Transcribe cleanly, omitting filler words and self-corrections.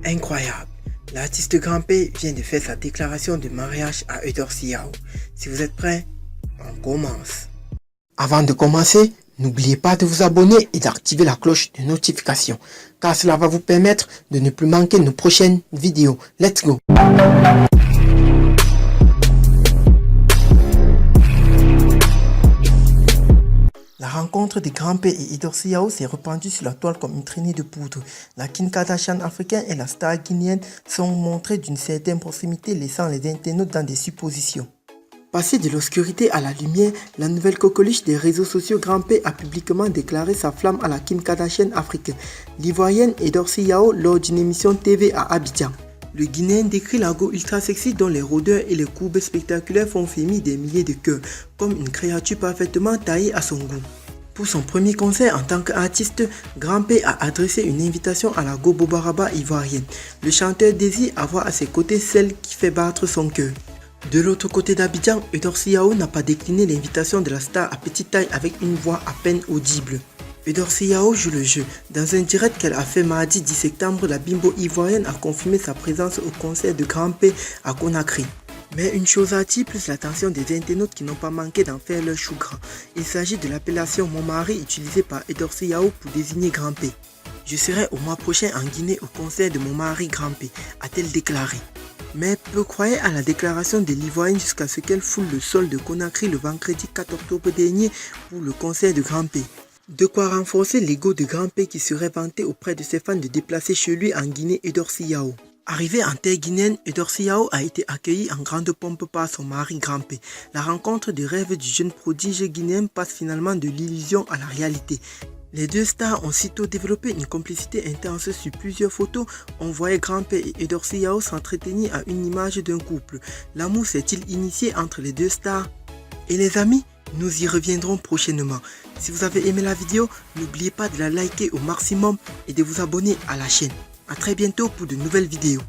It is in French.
Incroyable! L'artiste Grand P vient de faire sa déclaration de mariage à Edorsi Yao. Si vous êtes prêts, on commence. Avant de commencer, n'oubliez pas de vous abonner et d'activer la cloche de notification, car cela va vous permettre de ne plus manquer nos prochaines vidéos. Let's go! La rencontre de Grand P et Edorsi Yao s'est répandue sur la toile comme une traînée de poudre. La Kim Kardashian africaine et la star guinéenne sont montrées d'une certaine proximité, laissant les internautes dans des suppositions. Passée de l'obscurité à la lumière, la nouvelle coqueluche des réseaux sociaux Grand P a publiquement déclaré sa flamme à la Kim Kardashian africaine, l'Ivoirienne Edorsi Yao lors d'une émission TV à Abidjan. Le Guinéen décrit la go ultra sexy dont les rôdeurs et les courbes spectaculaires font frémir des milliers de cœurs, comme une créature parfaitement taillée à son goût. Pour son premier concert en tant qu'artiste, Grand P a adressé une invitation à la go bobaraba ivoirienne. Le chanteur désire avoir à ses côtés celle qui fait battre son cœur. De l'autre côté d'Abidjan, Edorsi Yao n'a pas décliné l'invitation de la star à petite taille avec une voix à peine audible. Edorsi Yao joue le jeu. Dans un direct qu'elle a fait mardi 10 septembre, la bimbo ivoirienne a confirmé sa présence au concert de Grand P à Conakry. Mais une chose attire plus l'attention des internautes qui n'ont pas manqué d'en faire leur chou gras. Il s'agit de l'appellation Mon Mari utilisée par Edorsi Yao pour désigner Grand P. Je serai au mois prochain en Guinée au concert de Mon Mari Grand P, a-t-elle déclaré. Mais peu croyaient à la déclaration de l'Ivoirienne jusqu'à ce qu'elle foule le sol de Conakry le vendredi 4 octobre dernier pour le concert de Grand P. De quoi renforcer l'ego de Grand P qui serait vanté auprès de ses fans de déplacer chez lui en Guinée Edorsi Yao. Arrivé en terre guinéenne, Edorsi Yao a été accueilli en grande pompe par son mari Grand P. La rencontre de rêve du jeune prodige guinéen passe finalement de l'illusion à la réalité. Les deux stars ont sitôt développé une complicité intense sur plusieurs photos. On voyait Grand P et Edorsi Yao s'entretenir à une image d'un couple. L'amour s'est-il initié entre les deux stars? Et les amis, nous y reviendrons prochainement. Si vous avez aimé la vidéo, n'oubliez pas de la liker au maximum et de vous abonner à la chaîne. A très bientôt pour de nouvelles vidéos.